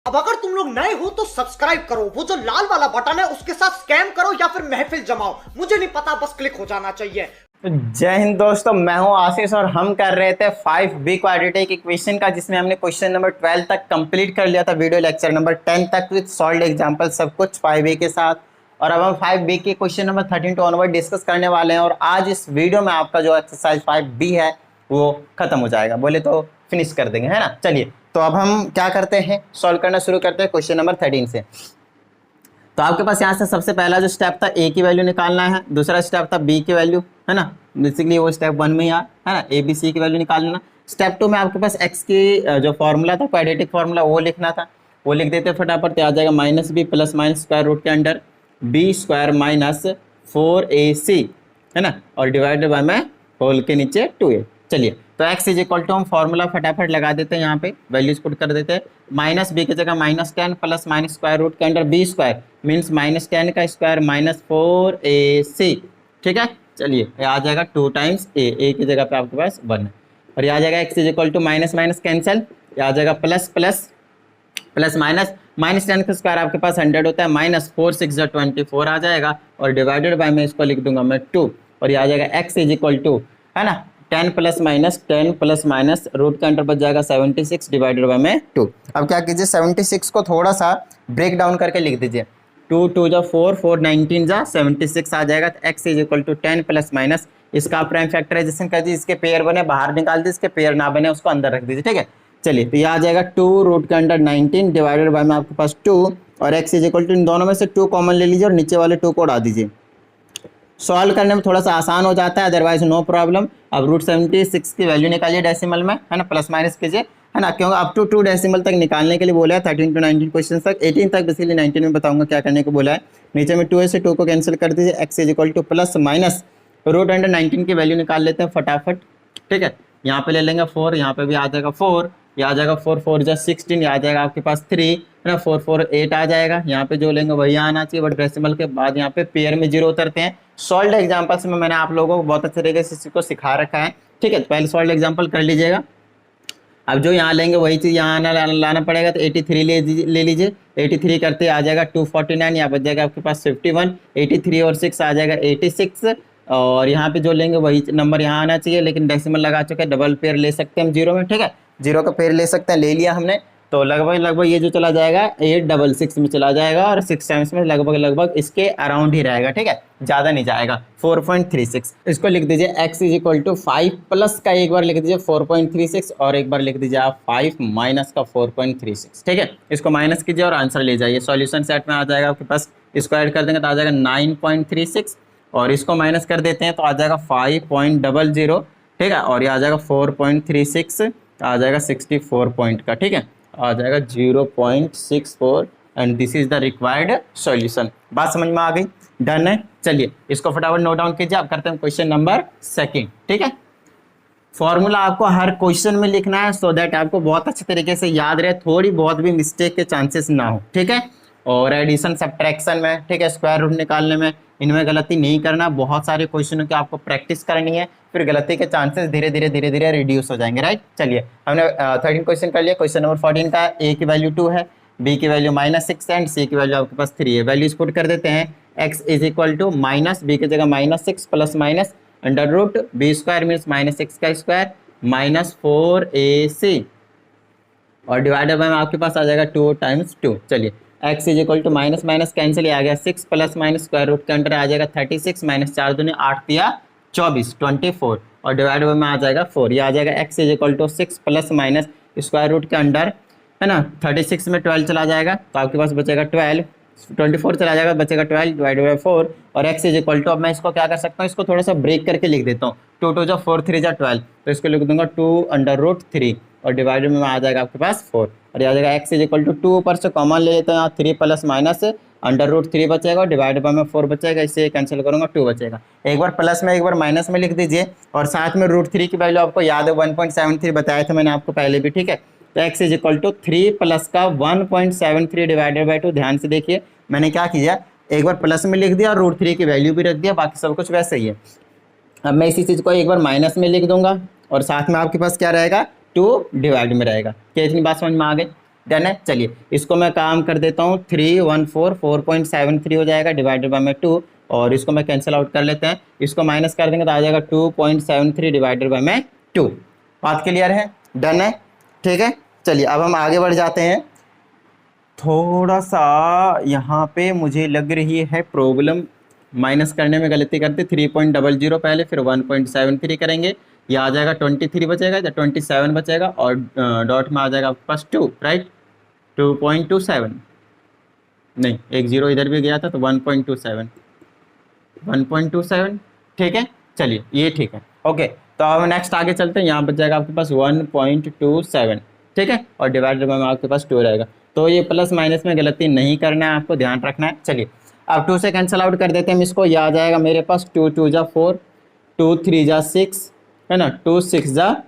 अब अगर तुम लोग नए हो तो सब्सक्राइब करो, वो जो लाल वाला बटन है उसके साथ स्कैम करो या फिर महफिल जमाओ, मुझे नहीं पता, बस क्लिक हो जाना चाहिए। तो जय हिंद दोस्तों, मैं हूं आशीष और हम कर रहे थे 5B क्वाड्रेटिक इक्वेशन का, जिसमें हमने क्वेश्चन नंबर 12 तक कंप्लीट कर लिया था, वीडियो लेक्चर नंबर 10 तक विद सॉल्व्ड एग्जांपल सब कुछ 5A के साथ। और अब हम 5B के question number 13 to onward discuss करने वाले हैं। और आज इस वीडियो में आपका जो एक्सरसाइज 5B है वो खत्म हो जाएगा, बोले तो फिनिश कर देंगे, है ना। चलिए, तो अब हम क्या करते हैं, सॉल्व करना शुरू करते हैं क्वेश्चन नंबर 13 से। तो आपके पास यहाँ से सबसे पहला जो स्टेप था ए की वैल्यू निकालना है, दूसरा स्टेप था बी की वैल्यू, है ना। बेसिकली वो स्टेप 1 में ही है ना, ए बी सी की वैल्यू निकाल लेना। स्टेप 2 में आपके पास एक्स की जो फॉर्मूला था, क्वाड्रेटिक फॉर्मूला, वो लिखना था, वो लिख देते फटाफट। तो आ जाएगा minus B plus minus square root के under B square minus 4AC, है ना, और डिवाइडेड बाय में होल के नीचे 2A। चलिए, तो x इज इक्वल टू हम फॉर्मूला फटाफट लगा देते हैं, यहाँ पे वैल्यूज पुट कर देते हैं। माइनस बी की जगह -10 प्लस माइनस स्क्वायर रूट के अंडर बी स्क्वायर मीन्स -10 का स्क्वायर माइनस 4AC, ठीक है। चलिए, ये आ जाएगा 2 टाइम्स ए की जगह पे आपके पास 1 है, और ये आ जाएगा x is equal to minus minus cancel, ये आ जाएगा प्लस प्लस प्लस माइनस -10 का स्क्वायर आपके पास 100 होता है, माइनस 4 6 24 आ जाएगा, और डिवाइडेड बाय में इसको लिख दूंगा मैं 2, और ये आ जाएगा x इज इक्वल टू, है ना, 10 प्लस माइनस रूट के अंडर बच जाएगा 76 डिवाइडेड बाय में 2। अब क्या कीजिए, 76 को थोड़ा सा ब्रेक डाउन करके लिख दीजिए, 2 2 जा 4 4 19 जा 76 आ जाएगा। तो x is equal to 10 plus minus, इसका प्राइम फैक्टराइजेशन कर दीजिए, इसके पेयर बने बाहर निकाल दीजिए, इसके पेयर ना बने उसको अंदर रख दीजिए, ठीक है। चलिए, तो ये आ जाएगा 2 रूट के अंडर 19 डिवाइडेड बाय में आपके पास 2, और x इज इक्वल टू, इन दोनों में से 2 कॉमन ले लीजिए और नीचे वाले 2 को उड़ा दीजिए। सॉल्व करने में थोड़ा सा आसान हो जाता है, अदरवाइज नो प्रॉब्लम। अब रूट 76 की वैल्यू निकालिए डेसिमल में, है ना, प्लस माइनस कीजिए, है ना, क्योंकि अप टू 2 डेसिमल तक निकालने के लिए बोला है, 13 टू 19 क्वेश्चन तक, 18 तक, बेसिकली 19 में बताऊंगा क्या करने को बोला है। नीचे में 2 से 2 को कैंसिल कर दीजिए, x is equal to plus minus root under 19 की वैल्यू निकाल लेते हैं फटाफट, ठीक है। यहाँ पे ले लेंगे 4, यहाँ पे भी आ जाएगा 4, ये आ जाएगा 4 4 जा 16, ये आ जाएगा आपके पास 3, है ना, 4 4 8 आ जाएगा। यहाँ पे जो लेंगे वही आना चाहिए, बट डेसिमल के बाद यहाँ पे पेयर में 0 उतरते हैं। सॉल्व्ड एग्जांपल्स में मैंने आप लोगों को बहुत अच्छे तरीके से इसको सिखा रखा है, ठीक है। पहले सॉल्व्ड एग्जांपल कर लीजिएगा। अब जो यहाँ लेंगे वही चीज़ यहाँ लाना पड़ेगा, तो 83 ले लीजिए, 83 करते आ जाएगा 249, यहाँ बच जाएगा आपके पास 51, 83 और 6 आ जाएगा 86, और यहाँ पे जो लेंगे वही नंबर यहाँ आना चाहिए, लेकिन डेसिमल लगा चुके हैं, डबल पेयर ले सकते हैं हम 0 में, ठीक है, 0 का पेयर ले सकते हैं, ले लिया हमने। तो लगभग ये जो चला जाएगा 866 में चला जाएगा, और 6 टाइम्स में लगभग इसके अराउंड ही रहेगा, ठीक है, ज़्यादा नहीं जाएगा, 4.36। इसको लिख दीजिए x is equal to 5 plus का एक बार लिख दीजिए 4.36, और एक बार लिख दीजिए आप 5 माइनस का 4.36, ठीक है। इसको माइनस कीजिए और आंसर ले जाइए, सॉल्यूशन सेट में आ जाएगा आपके पास, इसको ऐड कर देंगे तो आ जाएगा 9.36, और इसको माइनस कर देते हैं तो आ जाएगा 5.00, ठीक है, और ये आ जाएगा 4.36, आ जाएगा 64 पॉइंट का, ठीक है, आ जाएगा 0.64, and this is the required solution. बात समझ में आ गई, डन है। चलिए, इसको फटाफट नोट डाउन कीजिए। अब करते हैं क्वेश्चन नंबर 2, ठीक है। फॉर्मूला आपको हर क्वेश्चन में लिखना है, सो दैट आपको बहुत अच्छे तरीके से याद रहे, थोड़ी बहुत भी मिस्टेक के चांसेस ना हो, ठीक है। और एडिशन सब्ट्रैक्शन में, ठीक है, स्क्वायर रूट निकालने में, इनमें गलती नहीं करना। बहुत सारे क्वेश्चनों की आपको प्रैक्टिस करनी है, फिर गलती के चांसेस धीरे धीरे रिड्यूस हो जाएंगे, राइट। चलिए, हमने 13 क्वेश्चन कर लिया। क्वेश्चन नंबर 14 का a की वैल्यू 2 है, b की वैल्यू -6 एंड c की वैल्यू आपके पास 3 है। वैल्यूज पुट कर देते हैं, x is equal to minus B की जगह -6 plus minus under root B square means -6 का स्क्वायर माइनस 4AC, और डिवाइडर में आपके पास आ जाएगा 2 टाइम्स 2। चलिए, x is equal to minus minus cancel, आ गया 6 प्लस माइनस स्क्वायर रूट के अंडर आ जाएगा 36 माइनस 4 दूनी 8 दिया 24 24, और डिवाइडर में आ जाएगा 4, ये आ जाएगा x is equal to 6 plus minus square root के अंडर, है ना, 36 में 12 चला जाएगा तो आपके पास बचेगा 12, 24 चला जाएगा बचेगा 12 डिवाइडेड बाय 4, और x इज इक्वल टू, अब मैं इसको क्या कर सकता हूँ, इसको थोड़ा सा ब्रेक करके लिख देता हूँ, 2 2 जा 4 3 जा 12, तो इसको लिख दूंगा 2 अंडर रूट 3, और डिवाइडेड में आ जाएगा आपके पास 4, और आ जाएगा x इज इक्वल टू 2 ऊपर से कॉमन ले लेते हैं, यहाँ 3 प्लस माइनस अंडर रूट 3 बचेगा, डिवाइडेड बाय में 4 बचेगा, इससे कैंसिल करूंगा 2 बचेगा। एक बार प्लस में एक बार माइनस में लिख दीजिए, और साथ में रूट 3 की वैल्यू आपको याद है 1.73 बताया था मैंने आपको पहले भी, ठीक है। तो x is equal to 3 plus का 1.73 डिवाइडेड बाय 2, ध्यान से देखिए मैंने क्या किया, एक बार प्लस में लिख दिया और रूट 3 की वैल्यू भी रख दिया, बाकी सब कुछ वैसे ही है। अब मैं इसी चीज़ को एक बार माइनस में लिख दूंगा, और साथ में आपके पास क्या रहेगा, 2 डिवाइड में रहेगा। क्या इतनी बात समझ में आ गई? डन है। चलिए इसको मैं काम कर देता हूँ, 314 4.73 हो जाएगा डिवाइडेड बाय में 2, और इसको मैं कैंसिल आउट कर लेते हैं, इसको माइनस कर देंगे तो आ जाएगा 2.73 डिवाइडेड बाय में 2। बात क्लियर है, डन है, ठीक है। चलिए अब हम आगे बढ़ जाते हैं। थोड़ा सा यहाँ पे मुझे लग रही है प्रॉब्लम, माइनस करने में गलती करते, 3.00 पहले फिर 1.73 करेंगे, ये आ जाएगा 23 बचेगा या 27 बचेगा, और डॉट में आ जाएगा आपके पास 2, राइट, 2.27, नहीं एक जीरो इधर भी गया था तो 1.27, ठीक है। चलिए ये ठीक है, ओके। तो अब नेक्स्ट आगे चलते हैं, यहाँ बच जाएगा आपके पास 1.27, ठीक है, और डिवाइडेड में आपके पास 2 रहेगा। तो ये प्लस माइनस में गलती नहीं करना है, आपको ध्यान रखना है। चलिए अब 2 से कैंसिल आउट कर देते हैं हम इसको, ये आ जाएगा मेरे पास 2 2 जा 4, 2 3 जा 6, है ना, 2 6 जा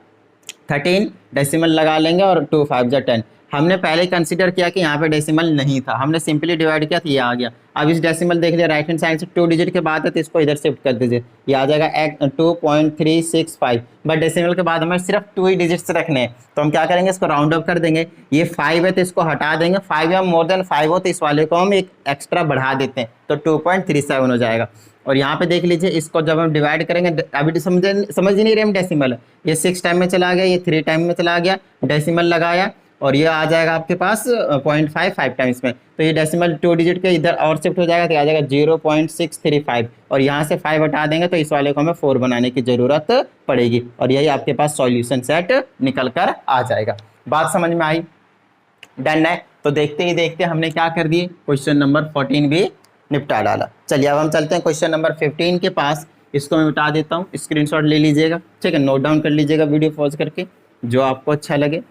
13, डेसिमल लगा लेंगे, और 2 5 जा 10। हमने पहले कंसीडर किया कि यहाँ पे डेसिमल नहीं था, हमने सिंपली डिवाइड किया तो ये आ गया। अब इस डेसिमल देख लिया राइट हैंड साइड से 2 डिजिट के बाद है तो इसको इधर शिफ्ट कर दीजिए, ये आ जाएगा 2.365, बट डेसिमल के बाद हमें सिर्फ 2 ही डिजिट्स रखने हैं, तो हम क्या करेंगे, इसको राउंड अप कर देंगे। ये 5 है तो इसको हटा देंगे, 5 या मोर देन 5 हो तो इस वाले को हम एक एक्स्ट्रा बढ़ा देते हैं, तो 2.37 हो जाएगा। और यहाँ पे देख लीजिए, इसको जब हम डिवाइड करेंगे, अभी समझ ही नहीं रहे हम डेसिमल है, ये 6 टाइम में चला गया, ये 3 टाइम में चला गया, डेसिमल लगाया, और ये आ जाएगा आपके पास 0.55 टाइम्स में, तो ये डेसिमल 2 डिजिट के इधर और शिफ्ट हो जाएगा, तो आ जाएगा 0.635, और यहाँ से 5 हटा देंगे तो इस वाले को हमें 4 बनाने की जरूरत पड़ेगी, और यही आपके पास सॉल्यूशन सेट निकल कर आ जाएगा। बात समझ में आई, डन है। तो देखते ही देखते हमने क्या कर दिए, क्वेश्चन नंबर 14 भी निपटा डाला। चलिए अब हम चलते हैं क्वेश्चन नंबर 15 के पास, इसको मैं मिटा देता हूँ, स्क्रीनशॉट ले लीजिएगा, ठीक है, नोट डाउन कर लीजिएगा वीडियो पॉज करके, जो आपको अच्छा लगे,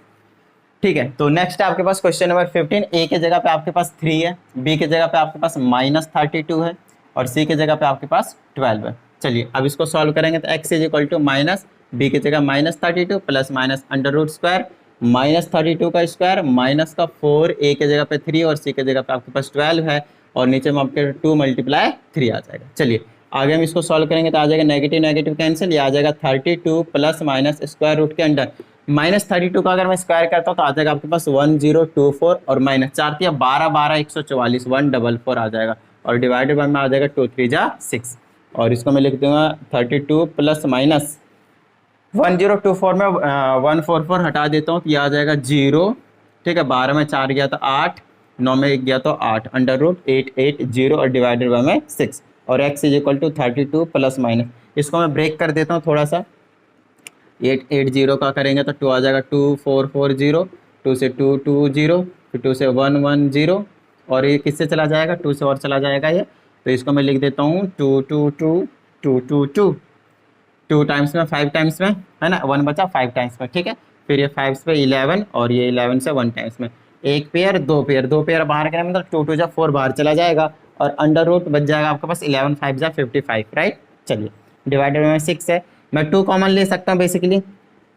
ठीक है। तो नेक्स्ट है आपके पास क्वेश्चन नंबर 15, ए के जगह पे आपके पास 3 है, बी के जगह पे आपके पास -32 है, और सी के जगह पे आपके पास 12 है। चलिए अब इसको सॉल्व करेंगे तो x = माइनस, बी की जगह -32 प्लस माइनस √² -32 का स्क्वायर माइनस का 4, ए के जगह पे 3 और सी के जगह पे आपके पास 12 है, और नीचे में आपके 2 × 3 आ जाएगा। चलिए आगे हम इसको सॉल्व करेंगे तो आ जाएगा नेगेटिव नेगेटिव कैंसिल, ये आ जाएगा 32 प्लस माइनस स्क्वायर रूट के अंडर -32 का अगर मैं स्क्वायर करता हूँ तो आ जाएगा आपके पास 1024, और माइनस 4 × 12 12 144 144 आ जाएगा, और डिवाइडेड बाय में आ जाएगा 2 3 जा 6, और इसको मैं लिख दूंगा 32 प्लस माइनस 1024 में 144 हटा देता हूँ तो ये आ जाएगा 0, ठीक है, 12 में 4 गया तो 8, 9 में 1 गया तो 8, √880 और डिवाइडेड बाय में 6, और x = 32 प्लस माइनस, इसको मैं ब्रेक कर देता हूँ थोड़ा सा, 880 का करेंगे तो 2 आ जाएगा 2440, 2 से 220, फिर 2 से 110, और ये किससे चला जाएगा, 2 से और चला जाएगा ये, तो इसको मैं लिख देता हूँ 2 2 टाइम्स में 5 टाइम्स में, है ना, 1 बचा 5 टाइम्स में, ठीक है, फिर ये 5 पे 11, और ये 11 से 1 टाइम्स में, 1 पेयर 2 पेयर 2 पेयर बाहर करने में मतलब 2 2 जा 4 बाहर चला जाएगा, और अंडर रूट बच जाएगा आपके पास 11 5 जा 55, राइट। चलिए डिवाइडेड में 6 है, मैं 2 कॉमन ले सकता हूँ बेसिकली,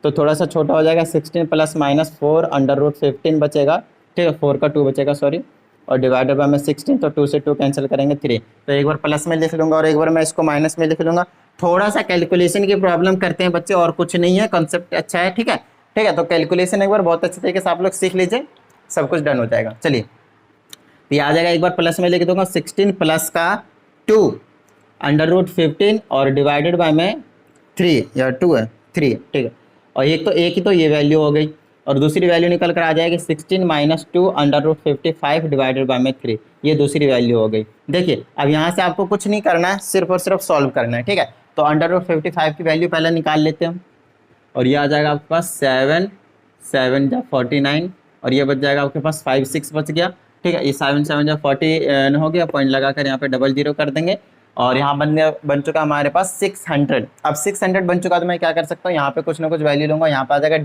तो थोड़ा सा छोटा हो जाएगा, 16 प्लस माइनस 4 √15 बचेगा, ठीक है, 4 का 2 बचेगा सॉरी, और डिवाइडेड बाय में 16, तो 2 से 2 कैंसिल करेंगे 3, तो एक बार प्लस में लिख लूँगा और एक बार मैं इसको माइनस में लिख लूँगा। थोड़ा सा कैलकुलेशन की प्रॉब्लम करते हैं बच्चे, और कुछ नहीं है, कॉन्सेप्ट अच्छा है, ठीक है, ठीक है। तो कैलकुलेशन एक बार बहुत अच्छे तरीके से आप लोग सीख लीजिए, सब कुछ डन हो जाएगा। चलिए ये आ जाएगा, एक बार प्लस में लिख दूंगा 16 प्लस का 2 √15 और डिवाइडेड बाय में 3 या 2 है 3, ठीक है, और एक ही तो ये वैल्यू हो गई, और दूसरी वैल्यू निकल कर आ जाएगी 16 - 2 √55 डिवाइडेड बाय में 3, ये दूसरी वैल्यू हो गई। देखिए अब यहाँ से आपको कुछ नहीं करना है, सिर्फ और सिर्फ सॉल्व करना है, ठीक है। तो √55 की वैल्यू पहले निकाल लेते हैं हम, और ये आ जाएगा आपके पास 7 7 जा 49, और ये बच जाएगा आपके पास 5 6 बच गया, ठीक है, ये 7 7 जा 40 हो गया, पॉइंट लगाकर यहाँ पे 00 कर देंगे, और यहाँ बन चुका हमारे पास 600। अब 600 बन चुका तो मैं क्या कर सकता हूँ, यहाँ पे कुछ ना कुछ वैल्यू लूँगा, यहाँ पे आ जाएगा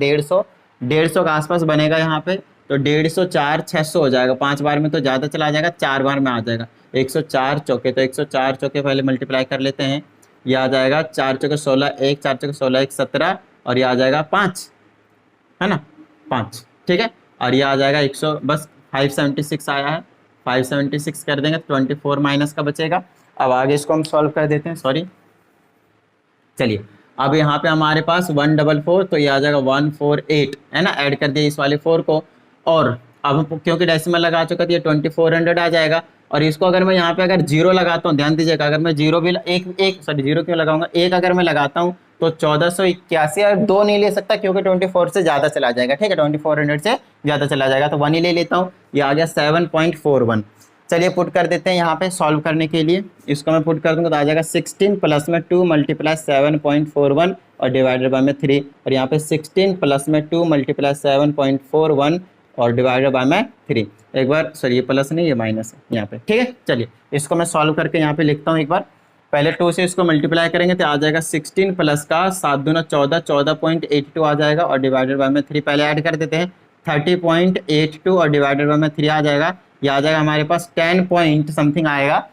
150 के आसपास बनेगा यहाँ पे, तो 150 4 600 हो जाएगा, 5 बार में तो ज़्यादा चला जाएगा, 4 बार में आ जाएगा 104 चौके, तो 104 चौके पहले मल्टीप्लाई कर लेते हैं, ये आ जाएगा 4 चौके 16 1 4 चौके 16 1 17, और ये आ जाएगा 5, है ना 5, ठीक है, और ये आ जाएगा 100, बस 576 आया है, 576 कर देंगे 24 माइनस का बचेगा। अब आगे इसको हम सॉल्व कर देते हैं, सॉरी, चलिए अब यहाँ पे हमारे पास 144, तो ये आ जाएगा 148, है ना, ऐड कर दिया इस वाले 4 को, और अब क्योंकि डेसिमल लगा चुका था, ये 2400 आ जाएगा। और इसको अगर मैं यहाँ पे अगर जीरो लगाता हूँ, ध्यान दीजिएगा, अगर मैं जीरो भी सॉरी जीरो क्यों लगाऊंगा, एक अगर मैं लगाता हूँ तो 1481, और दो नहीं ले सकता क्योंकि 24 से ज़्यादा चला जाएगा, ठीक है, 2400 से ज़्यादा चला जाएगा, तो वन ही ले लेता हूँ। ये आ गया 7.41। चलिए पुट कर देते हैं यहाँ पे सॉल्व करने के लिए। इसको मैं पुट कर दूंगा तो आ जाएगा 16 प्लस में 2 मल्टीप्लाई 7.41 और डिवाइडेड बाय में 3, और यहाँ पे 16 प्लस में 2 मल्टीप्लाई 7.41 और डिवाइडेड बाय में 3। एक बार सॉरी ये प्लस नहीं, ये माइनस है यहाँ पे, ठीक है। चलिए इसको मैं सॉल्व करके यहाँ पे लिखता हूँ एक बार। पहले 2 से इसको मल्टीप्लाई करेंगे तो आ जाएगा 16 प्लस का 7 दूना 14, 14.82 आ जाएगा, और डिवाइडेड बाय में 3 पहले ऐड कर देते हैं, 30.82 और डिवाइडेड बाय में 3 आ जाएगा। ये आ जाएगा हमारे पास 10 पॉइंट समथिंग आएगा,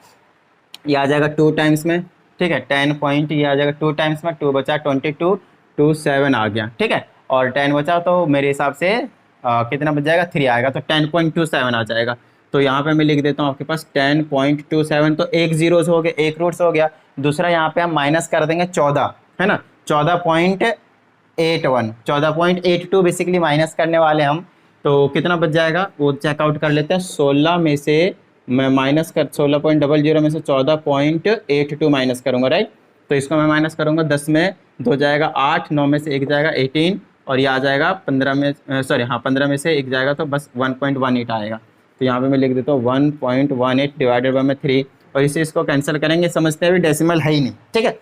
ये आ जाएगा 2 टाइम्स में, ठीक है, 10 पॉइंट, ये आ जाएगा 2 टाइम्स में, 2 बचा 22, 27 आ गया, ठीक है, और 10 बचा तो मेरे हिसाब से कितना बच जाएगा, 3 आएगा, तो 10.27 आ जाएगा। तो यहाँ पे मैं लिख देता हूँ आपके पास 10.27, तो एक जीरोस हो गए, एक रूट्स हो गया। दूसरा यहाँ पे हम माइनस कर देंगे 14, है ना, 14.81, 14.82 बेसिकली माइनस करने वाले हम, तो कितना बच जाएगा वो चेकआउट कर लेते हैं। 16 में से मैं माइनस कर 16.00 में से 14.82 माइनस करूँगा, राइट। तो इसको मैं माइनस करूँगा, 10 में 2 जाएगा 8, 9 में से 1 जाएगा 18, और ये आ जाएगा 15 में सॉरी हाँ 15 में से 1 जाएगा तो बस 1.18 आएगा। तो यहाँ पे मैं लिख देता हूँ 1.18 डिवाइडेड बाय में 3, और इसे इसको कैंसिल करेंगे, समझते हैं अभी डेसिमल है ही नहीं, ठीक है।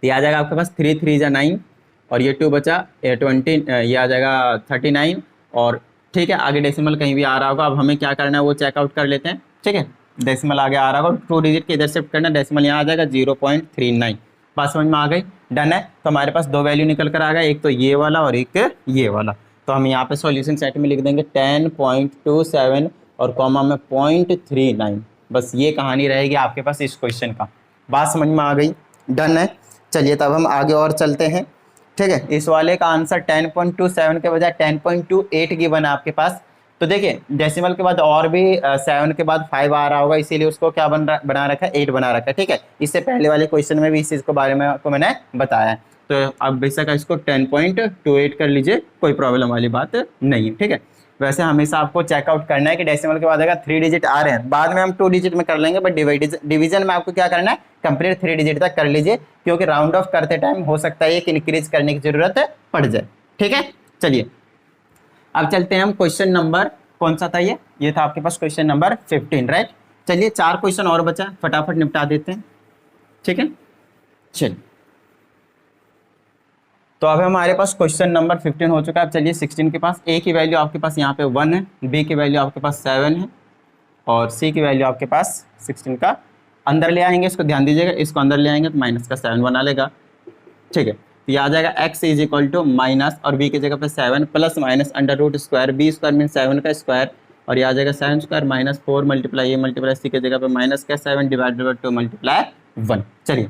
ये आ जाएगा आपके पास 3 3 जा 9, और ये 2 बचा 20, ये आ जाएगा 39, और ठीक है आगे डेसिमल कहीं भी आ रहा होगा। अब हमें क्या करना है वो चेकआउट कर लेते हैं, ठीक है। डेसिमल आगे आ रहा होगा, 2 डिजिट के इधर शिफ्ट करना, डेसिमल यहाँ आ जाएगा 0.39। बात समझ में आ गई, डन है। तो हमारे पास 2 वैल्यू निकल कर आ गया, एक तो ये वाला और एक ये वाला। तो हम यहाँ पे सॉल्यूशन सेट में लिख देंगे 10.27 और कॉमा में 0.39। बस ये कहानी रहेगी आपके पास इस क्वेश्चन का। बात समझ में आ गई, डन है। चलिए तब हम आगे और चलते हैं, ठीक है। इस वाले का आंसर 10.27 के बजाय 10.28 गिवन है आपके पास। तो देखिए डेसिमल के बाद और भी 7 के बाद 5 आ रहा होगा, इसीलिए उसको क्या बना रखा है, 8 बना रखा है, ठीक है। इससे पहले वाले क्वेश्चन में भी इस चीज़ के बारे में आपको मैंने बताया है। तो अब बेशक इसको 10.28 कर लीजिए, कोई प्रॉब्लम वाली बात नहीं है, ठीक है। वैसे हमेशा आपको चेकआउट करना है कि डेसिमल के बाद अगर 3 डिजिट आ रहे हैं, बाद में हम 2 डिजिट में कर लेंगे, बट डिवीजन में आपको क्या करना है, कंप्लीट 3 डिजिट तक कर लीजिए, क्योंकि राउंड ऑफ करते टाइम हो सकता है कि इंक्रीज करने की जरूरत पड़ जाए, ठीक है। चलिए अब चलते हैं हम क्वेश्चन नंबर, कौन सा था ये था आपके पास क्वेश्चन नंबर 15, राइट। चलिए 4 क्वेश्चन और बचा, फटाफट निपटा देते हैं, ठीक है। चलिए तो अब हमारे पास क्वेश्चन नंबर 15 हो चुका है। अब चलिए 16 के पास, ए की वैल्यू आपके पास यहाँ पे 1 है, बी की वैल्यू आपके पास 7 है, और सी की वैल्यू आपके पास 16 का अंदर ले आएंगे, इसको ध्यान दीजिएगा, इसको अंदर ले आएंगे तो माइनस का 7 बना लेगा, ठीक है। तो ये आ जाएगा x is equal to minus, और b की जगह पे 7 plus minus under root square, B square mean 7 का स्क्वायर, और ये आ जाएगा 7 स्क्वायर माइनस 4 मल्टीप्लाई ये मल्टीप्लाई सी की जगह पे माइनस का 7 डिवाइडेड बाय 2 मल्टीप्लाई 1। चलिए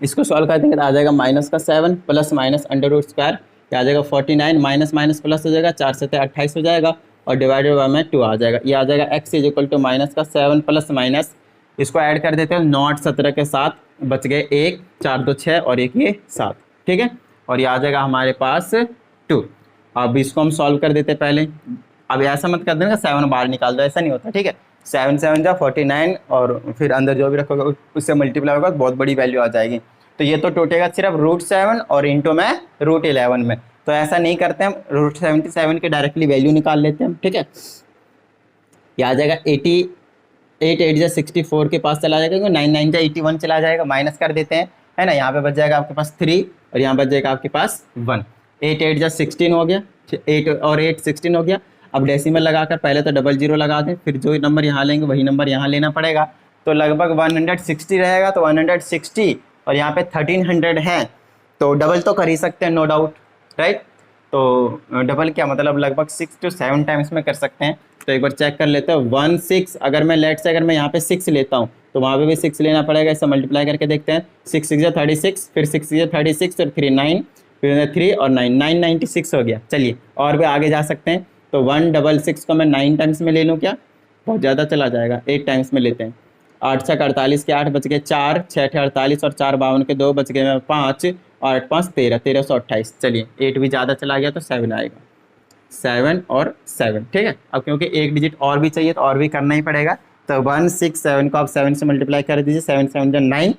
इसको सॉल्व कर देंगे तो आ जाएगा माइनस का 7 plus minus under root square, ये आ जाएगा 49 माइनस माइनस प्लस हो जाएगा, 4 से 28 हो जाएगा, और डिवाइडेड बाय में 2 आ जाएगा। ये आ जाएगा x is equal to minus का 7 प्लस माइनस, इसको ऐड कर देते हैं, 9 17 के साथ बच गए 1, 4 2 6 और 1 ये 7, ठीक है। और ये आ जाएगा हमारे पास 2। अब इसको हम सॉल्व कर देते हैं पहले। अब ऐसा मत कर देना 7 बाहर निकाल दो, ऐसा नहीं होता, ठीक है। 7 7 जा 49, और फिर अंदर जो भी रखोगे उससे मल्टीप्लाई होगा, बहुत बड़ी वैल्यू आ जाएगी। तो ये तो टूटेगा सिर्फ √7 और इंटू में √11 में, तो ऐसा नहीं करते हम, √77 के डायरेक्टली वैल्यू निकाल लेते हैं हम, ठीक है। ये आ जाएगा 88 8 जा 64 के पास चला जाएगा, 9 9 जा 81 चला जाएगा, माइनस कर देते हैं, है ना। यहाँ पे बच जाएगा आपके पास 3, और यहाँ बच जाएगा आपके पास 1। 8 8 जा 16 हो गया, 8 और 8 16 हो गया। अब डेसिमल लगाकर पहले तो 00 लगा दें, फिर जो नंबर यहाँ लेंगे वही नंबर यहाँ लेना पड़ेगा, तो लगभग 160 रहेगा, तो 160 और यहाँ पे 1300 है, तो डबल तो कर ही सकते हैं नो डाउट, राइट। तो डबल क्या मतलब लगभग 6 to 7 टाइम्स में कर सकते हैं। तो एक बार चेक कर लेते हैं, 1 6, अगर मैं लेट से अगर मैं यहाँ पे 6 लेता हूँ तो वहाँ पे भी 6 लेना पड़ेगा, इसे मल्टीप्लाई करके देखते हैं। 6 6 36, फिर 6 6 36 और 3 9, फिर 3 और 9 996 हो गया। चलिए और भी आगे जा सकते हैं, तो 166 को मैं 9 टाइम्स में ले लूँ क्या, बहुत ज़्यादा चला जाएगा, 8 टाइम्स में लेते हैं। 8 6 48 के 8 बच गए 4, 6 48 और 4 52 के 2 बच गए 5, और 8 5 13, 1328। चलिए 8 भी ज़्यादा चला गया तो 7 आएगा। 7 और 7, ठीक है। अब क्योंकि एक डिजिट और भी चाहिए तो और भी करना ही पड़ेगा, तो 167 को आप 7 से मल्टीप्लाई कर दीजिए, 7 7 9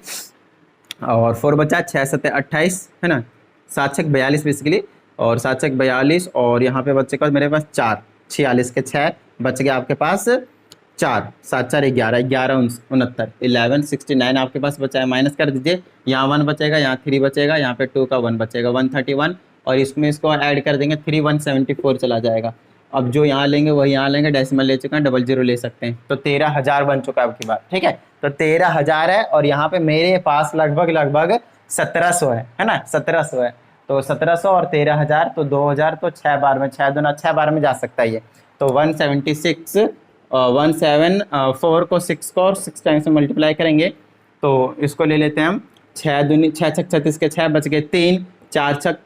और 4 बचा, 6 7 28 है ना, 7 6 42 बेसिकली, और 7 6 42 और यहाँ पे बच्चे का मेरे पास 4, 46 के 6 बच गया आपके पास 4, 7 4 11, 11 69, 11 69 आपके पास बचा है। माइनस कर दीजिए, यहाँ 1 बचेगा, यहाँ 3 बचेगा, यहाँ पे 2 का 1 बचेगा, 131, और इसमें इसको ऐड कर देंगे 3, 174 चला जाएगा। अब जो यहाँ लेंगे वही यहाँ लेंगे, डेसिमल ले चुके हैं, 00 ले सकते हैं, तो 13,000 बन चुका है आपकी बात, ठीक है। तो 13,000 है, और यहाँ पे मेरे पास लगभग 1700 है ना, 1700 है, तो 1700 और 13,000 तो 2,000, तो 6 बार में, 6 दूना 6 बार में जा सकता है ये, तो 176 174 को 6 को और 6 टाइम्स में मल्टीप्लाई करेंगे, तो इसको ले लेते हैं हम, 6 दूनी 6 छक 36 के 6 बच गए 3, 4 छक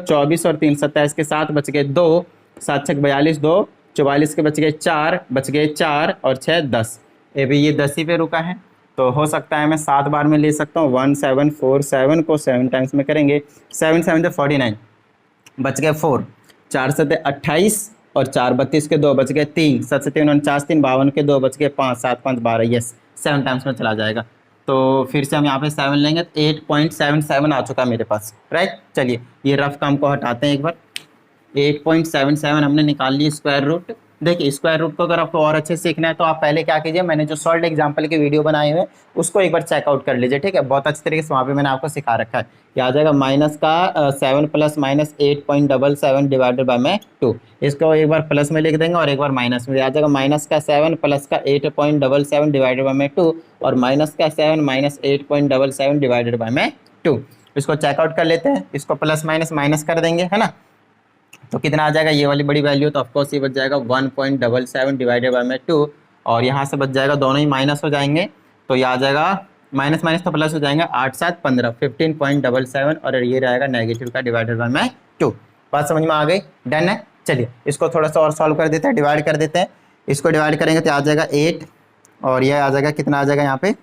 24 और 3 27 के 7 बच गए 2, 7 छक 42, 2 44 के बच गए 4, बच गए 4 और 6 10, ये भी ये 10 ही पे रुका है, तो हो सकता है मैं 7 बार में ले सकता हूँ। 1747 को 7 टाइम्स में करेंगे, 7 7 49 बच गए 4, 4 7 28 और 4 32 के 2 बच गए 3, 7 7 49, 3 52 के 2 बच गए 5, 7 5 12, यस 7 टाइम्स में चला जाएगा। तो फिर से हम यहाँ पे 7 लेंगे, 8.77 आ चुका मेरे पास, राइट। चलिए ये रफ काम को हटाते हैं एक बार, 8.77 हमने निकाल लिए स्क्वायर रूट। देखिए स्क्वायर रूट को अगर आपको और अच्छे से सीखना है तो आप पहले क्या कीजिए, मैंने जो सॉल्व एग्जाम्पल की वीडियो बनाए हुए उसको एक बार चेकआउट कर लीजिए, ठीक है, बहुत अच्छे तरीके से वहाँ पे मैंने आपको सिखा रखा है। क्या आ जाएगा, माइनस का 7 प्लस माइनस 8.77 डिवाइडेड बाय में 2, इसको एक बार प्लस में लिख देंगे और एक बार माइनस में, आ जाएगा माइनस का 7 प्लस का 8.77 डिवाइडेड बाय में 2 और माइनस का 7 माइनस 8.77 डिवाइडेड बाय में 2। इसको चेकआउट कर लेते हैं, इसको प्लस माइनस माइनस कर देंगे, है ना, तो कितना आ जाएगा, ये वाली बड़ी वैल्यू, तो ऑफकोर्स ये बच जाएगा 1.77 डिवाइडेड बाय में 2, और यहाँ से बच जाएगा, दोनों ही माइनस हो जाएंगे, तो ये आ जाएगा माइनस माइनस तो प्लस हो जाएंगे, 8 7 15, 15.77, और ये रहेगा नेगेटिव का डिवाइडेड बाय में 2। बात समझ में आ गई, डन है। चलिए इसको थोड़ा सा और सॉल्व कर देते हैं, डिवाइड कर देते हैं, इसको डिवाइड करेंगे तो आ जाएगा 8, और ये आ जाएगा कितना आ जाएगा, यहाँ पे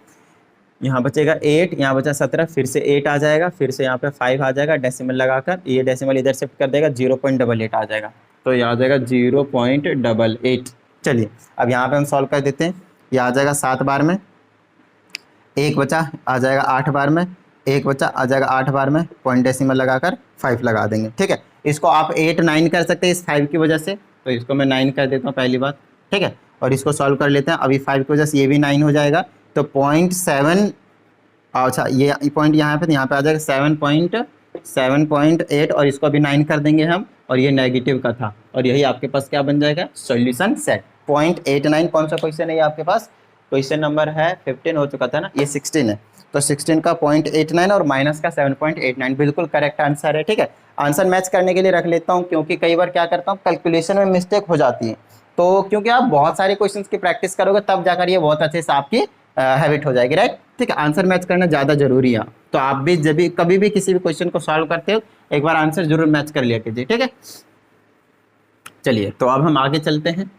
यहाँ बचेगा 8, यहाँ बचा 17, फिर से 8 आ जाएगा, फिर से यहाँ पे 5 आ जाएगा, डेसिमल लगाकर ये डेसिमल इधर शिफ्ट कर देगा, 0.88 आ जाएगा, तो ये आ जाएगा 0.88। चलिए अब यहाँ पे हम सॉल्व कर देते हैं, ये आ जाएगा 7 बार में, 1 बचा आ जाएगा 8 बार में, 1 बचा आ जाएगा 8 बार में, पॉइंट डेसिमल लगाकर 5 लगा देंगे, ठीक है। इसको आप 8 9 कर सकते हैं इस 5 की वजह से, तो इसको मैं 9 कर देता हूँ पहली बात, ठीक है, और इसको सॉल्व कर लेते हैं, अभी 5 की वजह से ये भी 9 हो जाएगा, तो 0.7, अच्छा ये पॉइंट यहाँ पे आ जाएगा 7.8, और इसको अभी 9 कर देंगे हम, और ये नेगेटिव का था, और यही आपके पास क्या बन जाएगा, सॉल्यूशन सेट 0.89। कौन सा क्वेश्चन है ये आपके पास, क्वेश्चन नंबर है 15 हो चुका था ना, ये 16 है, तो 16 का 0.89 और माइनस का 7.89 बिल्कुल करेक्ट आंसर है, ठीक है। आंसर मैच करने के लिए रख लेता हूँ, क्योंकि कई बार क्या करता हूँ कैलकुलेशन में मिस्टेक हो जाती है, तो क्योंकि आप बहुत सारे क्वेश्चंस की प्रैक्टिस करोगे तब जाकर ये बहुत अच्छे से आपकी हैबिट हो जाएगी, राइट, ठीक है। आंसर मैच करना ज़्यादा जरूरी है, तो आप भी जब भी कभी भी किसी भी क्वेश्चन को सॉल्व करते हो एक बार आंसर जरूर मैच कर लिया कीजिए, ठीक है। चलिए तो अब हम आगे चलते हैं,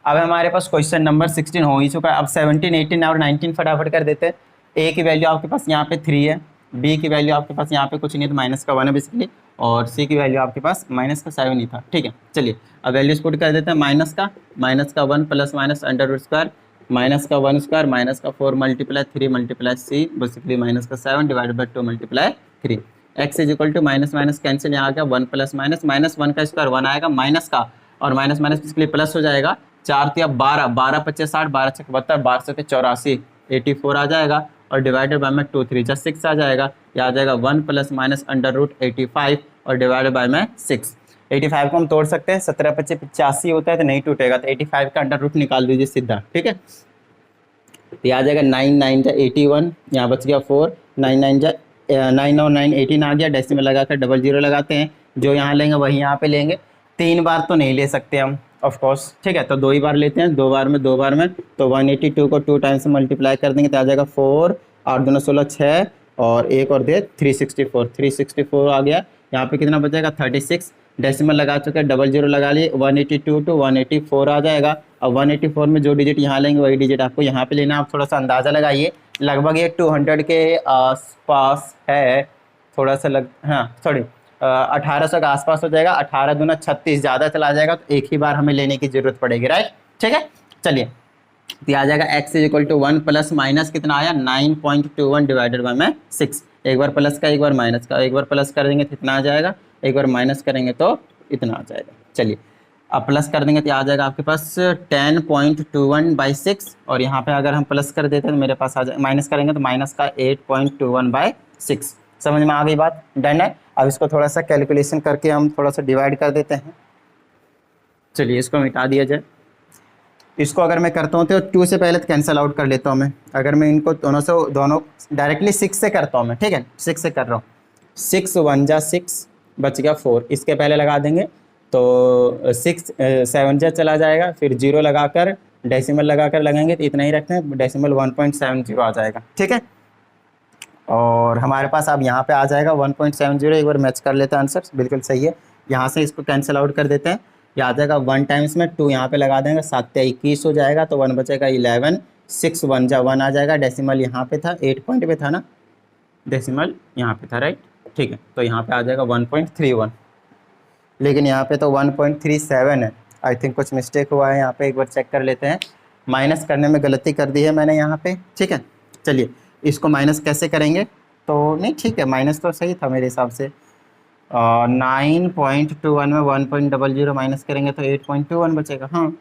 अब हमारे पास क्वेश्चन नंबर 16 हो ही चुका है, अब 17 18 और 19 फटाफट कर देते हैं। ए की वैल्यू आपके पास यहाँ पे 3 है, बी की वैल्यू आपके पास यहाँ पे कुछ नहीं है तो माइनस का 1 है बेसिकली, और सी की वैल्यू आपके पास माइनस का 7 ही था, ठीक है। चलिए अब वैल्यूज पुट कर देते हैं, माइनस का 1 plus minus under root square, minus का 1 स्क्वायर, माइनस का 4 multiply 3 multiply c basically minus का 7 divided by 2 multiply 3, x is equal to minus minus cancel, यहाँ आ गया 1 प्लस माइनस, माइनस 1 का स्क्वायर 1 आएगा, माइनस का और माइनस माइनस बेसिकली प्लस हो जाएगा, 4 तिया 12, 12 25 60, 12 6 72, 12 7 84, 84 आ जाएगा, और डिवाइडेड बाय में 2 3 जा 6 आ जाएगा, यह आ जाएगा 1 प्लस माइनस अंडर रूट 85 और डिवाइडेड बाय में 6। 85 को हम तोड़ सकते हैं, 17 25 85 होता है तो नहीं टूटेगा, तो 85 का अंडर रूट निकाल दीजिए सीधा, ठीक है। तो आ जाएगा 9 9 जा 81, यहाँ बच गया 4, 9 9 जा 9 और 9 18 आ गया, डेसिमल लगाकर 00 लगाते हैं, जो यहाँ लेंगे वही यहाँ पे लेंगे, 3 बार तो नहीं ले सकते हम ऑफ कोर्स, ठीक है, तो 2 ही बार लेते हैं, 2 बार में, तो 182 को 2 टाइम्स मल्टीप्लाई कर देंगे तो आ जाएगा 4 8 2 16 6 और एक और दे 364 आ गया, यहाँ पे कितना बचेगा 36, डेसिमल लगा चुके हैं, 00 लगा लिए, 182 टू 184 आ जाएगा। अब 184 में जो डिजिट यहाँ लेंगे वही डिजिट आपको यहाँ पे लेना, आप थोड़ा सा अंदाज़ा लगाइए, लगभग ये 200 के आसपास है, थोड़ा सा हाँ सॉरी 1800 के आसपास हो जाएगा। 18 दूना 36, ज़्यादा चला जाएगा तो एक ही बार हमें लेने की जरूरत पड़ेगी, राइट। ठीक है, चलिए तो आ जाएगा x is equal to 1 plus minus कितना आया 9.21 डिवाइडेड बाय में 6। एक बार प्लस का एक बार माइनस का, एक बार प्लस कर देंगे तो इतना आ जाएगा, एक बार माइनस करेंगे तो इतना आ जाएगा। चलिए अब प्लस कर देंगे तो आ जाएगा आपके पास 10.21/6, और यहाँ पे अगर हम प्लस कर देते हैं तो मेरे पास आ जाए, माइनस करेंगे तो माइनस का 8.21/6। समझ में आ गई बात, डन है। अब इसको थोड़ा सा कैलकुलेशन करके हम थोड़ा सा डिवाइड कर देते हैं। चलिए इसको मिटा दिया जाए। इसको अगर मैं करता हूँ तो 2 से पहले तो कैंसिल आउट कर लेता हूँ मैं। अगर मैं इनको दोनों डायरेक्टली 6 से करता हूँ मैं, ठीक है 6 से कर रहा हूँ। 6 1 जा 6 बच गया 4, इसके पहले लगा देंगे तो 6 7 जा चला जाएगा, फिर 0 लगाकर डेसिमल लगाकर लगाएंगे तो इतना ही रखते हैं, डेसिमल 1.70 आ जाएगा, ठीक है। और हमारे पास अब यहाँ पे आ जाएगा 1.70, एक बार मैच कर लेते हैं आंसर, बिल्कुल सही है। यहाँ से इसको कैंसिल आउट कर देते हैं, ये आ जाएगा 1 टाइम्स में 2 यहाँ पे लगा देंगे, 7 21 हो जाएगा तो 1 बचेगा 11, 6 1 जा 1 आ जाएगा, डेसिमल यहाँ पे था 8 पॉइंट पे था ना, डेसिमल यहाँ पे था, राइट, ठीक है। तो यहाँ पे आ जाएगा 1.31, लेकिन यहाँ पे तो 1.37 है। आई थिंक कुछ मिस्टेक हुआ है यहाँ पे, एक बार चेक कर लेते हैं। माइनस करने में गलती कर दी है मैंने यहाँ पे, ठीक है। चलिए इसको माइनस कैसे करेंगे, तो नहीं ठीक है, माइनस तो सही था मेरे हिसाब से। 9.21 में 1.00 माइनस करेंगे तो 8.21 बचेगा, हाँ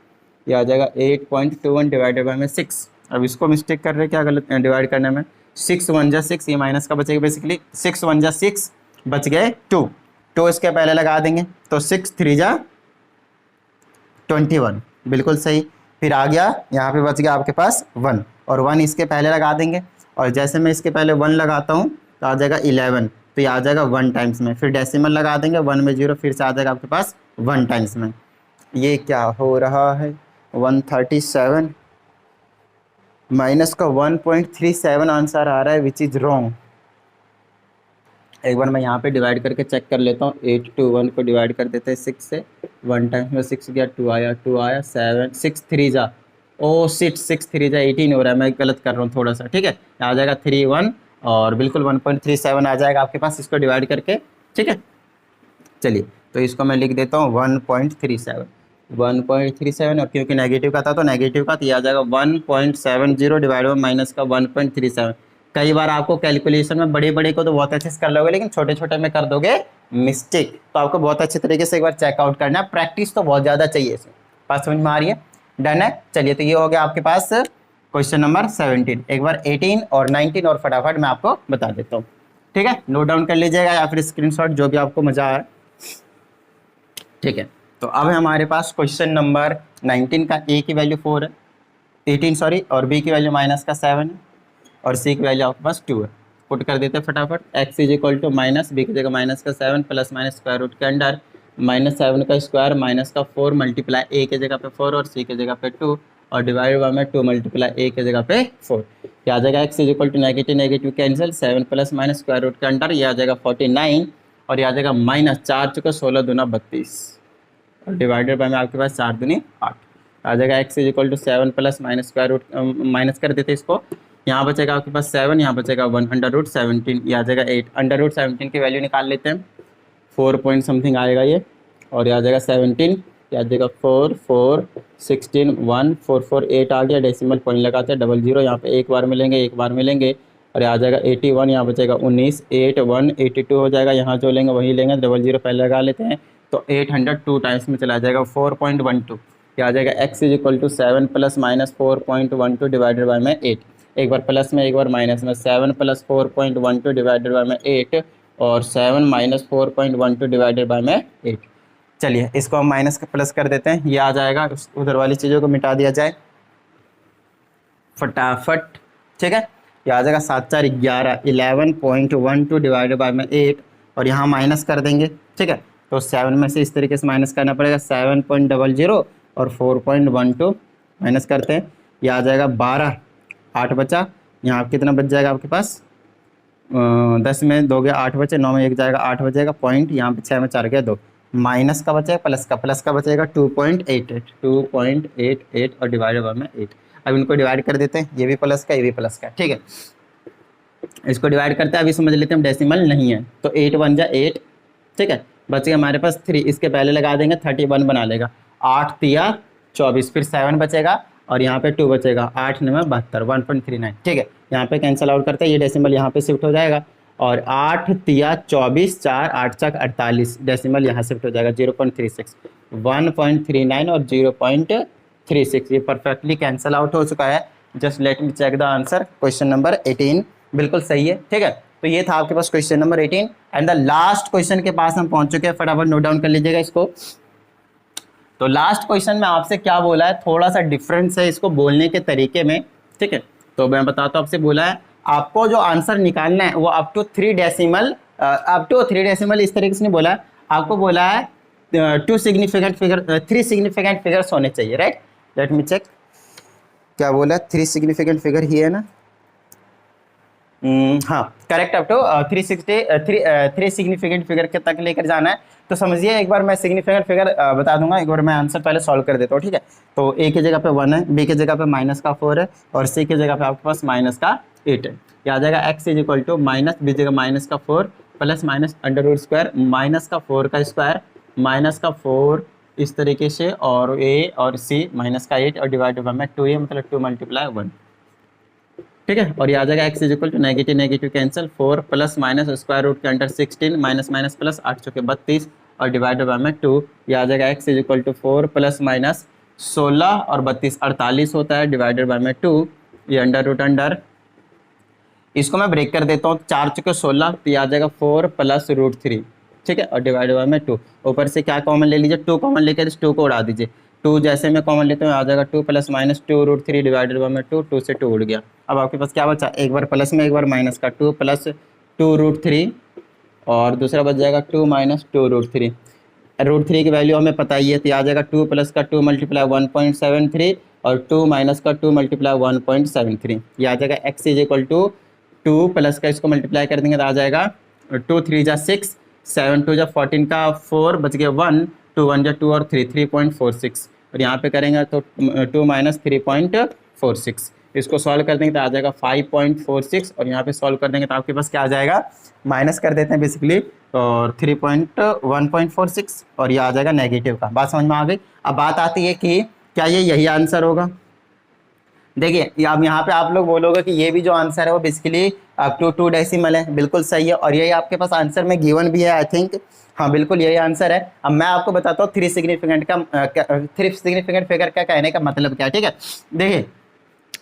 ये आ जाएगा 8.21 डिवाइडेड बाय में 6। अब इसको मिस्टेक कर रहे क्या गलत डिवाइड करने में, 6 1 जा 6, ये माइनस का बचेगा बेसिकली, 6 1 जा 6 बच गए 2 इसके पहले लगा देंगे तो 6 3 जा 21, बिल्कुल सही। फिर आ गया यहाँ पे बच गया आपके पास 1, और 1 इसके पहले लगा देंगे, और जैसे मैं इसके पहले 1 लगाता हूँ तो आ जाएगा 11, तो ये आ जाएगा 1 टाइम्स में, फिर डेसिमल लगा देंगे 1 में 0, फिर से आ जाएगा आपके पास 1 टाइम्स में। ये क्या हो रहा है 137 माइनस का 1.37 आंसर आ रहा है, विच इज़ रॉन्ग। एक बार मैं यहाँ पे डिवाइड करके चेक कर लेता हूँ। 8 2 1 को डिवाइड कर देते हैं 6 से, 1 टाइम्स में 6 गया 2 आया 7 6 3 जा, ओ 6 3 जा 18 हो रहा है, मैं गलत कर रहा हूँ थोड़ा सा, ठीक है। आ जाएगा 3 1 और बिल्कुल 1.37 आ जाएगा आपके पास इसको डिवाइड करके, ठीक है। चलिए तो इसको मैं लिख देता हूँ 1.37, और क्योंकि नेगेटिव का था तो नेगेटिव का, तो ये आ जाएगा 1.70 डिवाइड बाई माइनस का 1.37। कई बार आपको कैलकुलेशन में बड़े बड़े को तो बहुत अच्छे से कर लोगे, लेकिन छोटे छोटे में कर दोगे मिस्टेक, तो आपको बहुत अच्छे तरीके से एक बार चेकआउट करना है। प्रैक्टिस तो बहुत ज़्यादा चाहिए इसमें, बात समझ में आ रही है, डन है। चलिए तो ये हो गया आपके पास क्वेश्चन नंबर 17। एक बार 18 और 19 और फटाफट मैं आपको बता देता हूँ, ठीक है। नोट डाउन कर लीजिएगा या फिर स्क्रीनशॉट, जो भी आपको मजा आए, ठीक है। तो अब हमारे पास क्वेश्चन नंबर 19 का ए की वैल्यू 4 है, 18 सॉरी, और बी की वैल्यू माइनस का 7 है, और सी की वैल्यू आपके पास 2 है। पुट कर देते हैं फटाफट। X is equal to minus, B की जगह माइनस का 7 प्लस माइनस स्क्वायर रूट के अंडर -7 का स्क्वायर माइनस का 4 मल्टीप्लाई ए की जगह पे 4 और सी की जगह पे 2 और डिवाइड बाय में 2 मल्टीप्लाई ए की जगह पे 4। ये आ जाएगा x is equal to negative cancel 7 plus minus square root के अंडर, ये आ जाएगा 49 और ये आ जाएगा माइनस 4 चुका 16 दूना 32 और डिवाइडेड बाय में आपके पास 4 दूनी 8 आ जाएगा। X is equal to 7 plus minus square root minus कर देते इसको, यहाँ बचेगा आपके पास 7, यहाँ बचेगा 1 अंडर रूट 17, ये आ जाएगा 8। अंडर रूट 17 की वैल्यू निकाल लेते हैं, 4 पॉइंट समथिंग आएगा ये, और ये आ जाएगा 17, ये आ जाएगा 4 4 16 1 4 4 8 आ गया। डेसिमल पॉइंट लगाते हैं 00, यहाँ पे एक बार मिलेंगे और ये आ जाएगा 81, यहाँ बचेगा 19 8 1 82 हो जाएगा। यहाँ जो लेंगे वही लेंगे, 00 पहले लगा लेते हैं तो 802 टाइम्स में चला जाएगा 4.12। ये आ जाएगा x is equal to 7 plus minus 4.12 divided by में 8, एक बार प्लस में एक बार माइनस में, 7 प्लस 4.12 डिवाइडेड बाय में 8 और 7 माइनस 4.12 डिवाइडेड बाय में 8। चलिए इसको हम माइनस का प्लस कर देते हैं, ये आ जाएगा, उधर वाली चीज़ों को मिटा दिया जाए फटाफट, ठीक है। ये आ जाएगा 7 4 11 11.12 डिवाइडेड बाय में 8 और यहाँ माइनस कर देंगे, ठीक है। तो 7 में से इस तरीके से माइनस करना पड़ेगा, 7.00 और 4.12 माइनस करते हैं, ये आ जाएगा 12, 8 बचा, यहाँ कितना बच जाएगा आपके पास 10 में 2 गया 8 बचे, 9 में 1 जाएगा 8 बचेगा पॉइंट, यहाँ पे 6 में 4 गया 2, माइनस का बचेगा प्लस का बचेगा 2.88 और डिवाइडेड बाय में 8। अब इनको डिवाइड कर देते हैं, ये भी प्लस का ये भी प्लस का, ठीक है। इसको डिवाइड करते हैं, अभी समझ लेते हैं हम डेसिमल नहीं है तो 8 1 जा 8 ठीक है, बच गया हमारे पास 3, इसके पहले लगा देंगे 31 बना लेगा, 8 तिया 24, फिर 7 बचेगा और यहाँ पे 2 बचेगा, 8 9 72, 1.39। ठीक है, यहाँ पे कैंसिल आउट करते हैं, ये डेसिमल यहाँ पे शिफ्ट हो जाएगा और 8 तिया 24, 4 8 चक 48, डेसिमल यहाँ शिफ्ट हो जाएगा 0.36, 1.39 और 0.36, ये परफेक्टली कैंसिल आउट हो चुका है। Just let me check the answer, question number 18 बिल्कुल सही है। ठीक है, तो ये था आपके पास question number 18 and the last question के पास हम पहुंच चुके हैं, फटाफट नोट डाउन कर लीजिएगा इसको। तो लास्ट क्वेश्चन में आपसे क्या बोला है, थोड़ा सा डिफरेंस है इसको बोलने के तरीके में। ठीक है, तो मैं बताता हूँ, आपसे बोला है आपको जो आंसर निकालना है वो अप टू 3 डेसिमल इस तरीके से नहीं बोला है, आपको बोला है 3 सिग्निफिकेंट फिगर्स होने चाहिए, राइट। लेट मी चेक, क्या बोला है, 3 सिग्निफिकेंट फिगर ही है ना, हाँ correct, up to 3 significant figure के तक लेकर जाना है। तो समझिए, एक बार मैं सिग्निफिकेंट फिगर बता दूंगा, एक बार मैं आंसर पहले सॉल्व कर देता हूँ। ठीक है, तो ए की जगह पे 1 है, बी की जगह पे -4 है और सी की जगह पे आपके पास -8 है। ये आ जाएगा x is equal to minus, b जगह -4 प्लस माइनस अंडर स्क्वायर -4 का स्क्वायर -4 इस तरीके से, और ए और सी -8 और डिवाइड बाय 2a मतलब 2 × 1। ठीक है, और ये आ जाएगा x is equal to negative cancel 4 plus minus square root के अंडर 16 माइनस माइनस प्लस 8 चौके 32 और डिवाइड बाय 2। ये आ जाएगा x is equal to 4 plus minus 16 और 32 48 होता है, डिवाइडेड बाय 2। ये अंडर इसको मैं ब्रेक कर देता हूँ, 4 चौके 16, तो ये आ जाएगा 4 प्लस √3। ठीक है, और डिवाइड बाय 2। ऊपर से क्या कॉमन ले लीजिए, 2 कॉमन लेकर इस 2 को उड़ा दीजिए, 2 जैसे मैं कॉमन लेता हूँ आ जाएगा 2 प्लस माइनस 2√3 डिवाइडेड बाय 2 से 2 उड़ गया। अब आपके पास क्या बचा, एक बार प्लस में एक बार माइनस का, 2 प्लस 2√3 और दूसरा बच जाएगा 2 माइनस 2√3। √3 की वैल्यू हमें पता ही है, तो आ जाएगा 2 प्लस का 2 मल्टीप्लाई 1.73 और 2 माइनस का 2 मल्टीप्लाई 1.73। ये आ जाएगा x is equal to 2 plus का इसको मल्टीप्लाई कर देंगे तो आ जाएगा 2 3 जा 6, 7 2 जा 14 का 4 बच गया 1, 2 1 जा 2 और 3 3.46, और यहाँ पे करेंगे तो 2 माइनस 3.46, इसको सॉल्व कर देंगे तो आ जाएगा 5.46, और यहाँ पे सॉल्व कर देंगे तो आपके पास क्या आ जाएगा, माइनस कर देते हैं बेसिकली, और 1.46 और ये आ जाएगा नेगेटिव का। बात समझ में आ गई। अब बात आती है कि क्या ये यही आंसर होगा। देखिए, अब यहाँ पे आप लोग बोलोगे कि ये भी जो आंसर है वो बेसिकली अप टू 2 डेसिमल है, बिल्कुल सही है, और यही आपके पास आंसर में गिवन भी है, आई थिंक हाँ बिल्कुल यही आंसर है। अब मैं आपको बताता हूँ 3 सिग्निफिकेंट फिगर का कहने का मतलब क्या है। ठीक है, देखिए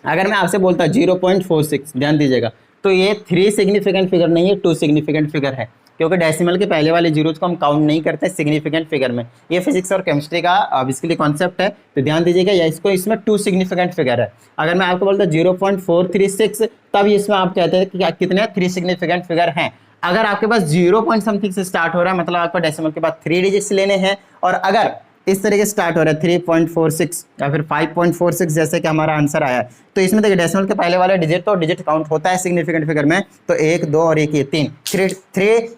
अगर मैं आपसे बोलता 0.46, ध्यान दीजिएगा, तो ये 3 सिग्निफिकेंट फिगर नहीं है, 2 सिग्निफिकेंट फिगर है, क्योंकि डेसिमल के पहले वाले जीरोज को हम काउंट नहीं करते सिग्निफिकेंट फिगर में। ये फिजिक्स और केमिस्ट्री का इसके कॉन्सेप्ट है, तो ध्यान दीजिएगा, या इसको इसमें 2 सिग्निफिकेंट फिगर है। अगर मैं आपको बोलता 0.436, तब इसमें आप कहते हैं कि कितने 3 सिग्निफिकेंट फिगर हैं। अगर आपके पास 0 पॉइंट समथिंग से स्टार्ट हो रहा है, मतलब आपको डेसिमल के बाद 3 डिजिट्स लेने हैं, और अगर इस तरीके से स्टार्ट हो रहा है 3.46 या फिर 5.46 जैसे कि हमारा आंसर आया है, तो इसमें देखिए डेसिमल के पहले वाले डिजिट तो डिजिट काउंट होता है सिग्निफिकेंट फिगर में, तो 1 2 और 1 ये 3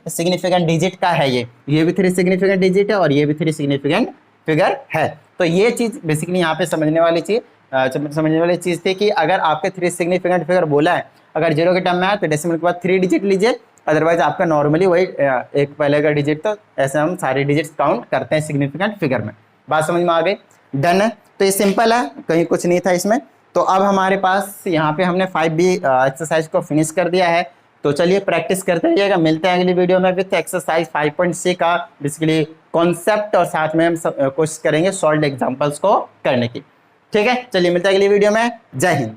सिग्निफिकेंट डिजिट का है। ये भी 3 सिग्निफिकेंट डिजिट है और ये भी 3 सिग्निफिकेंट फिगर है। तो ये चीज़ बेसिकली यहाँ पे समझने वाली चीज़ थी कि अगर आपके 3 सिग्निफिकेंट फिगर बोला है, अगर 0 के टर्म में है तो डेसिमल के बाद 3 डिजिट लीजिए, अदरवाइज आपका नॉर्मली वही एक पहले का डिजिट, तो ऐसे हम सारे डिजिट्स काउंट करते हैं सिग्निफिकेंट फिगर में। बात समझ में आ गई, डन है। तो ये सिंपल है, कहीं कुछ नहीं था इसमें। तो अब हमारे पास यहाँ पे हमने 5B एक्सरसाइज को फिनिश कर दिया है, तो चलिए प्रैक्टिस करते रहिएगा। मिलते हैं अगली वीडियो में विथ एक्सरसाइज 5.6 का बेसिकली कॉन्सेप्ट, और साथ में हम कोशिश करेंगे सॉल्व्ड एग्जाम्पल्स को करने की। ठीक है, चलिए मिलते हैं अगली वीडियो में। जय हिंद।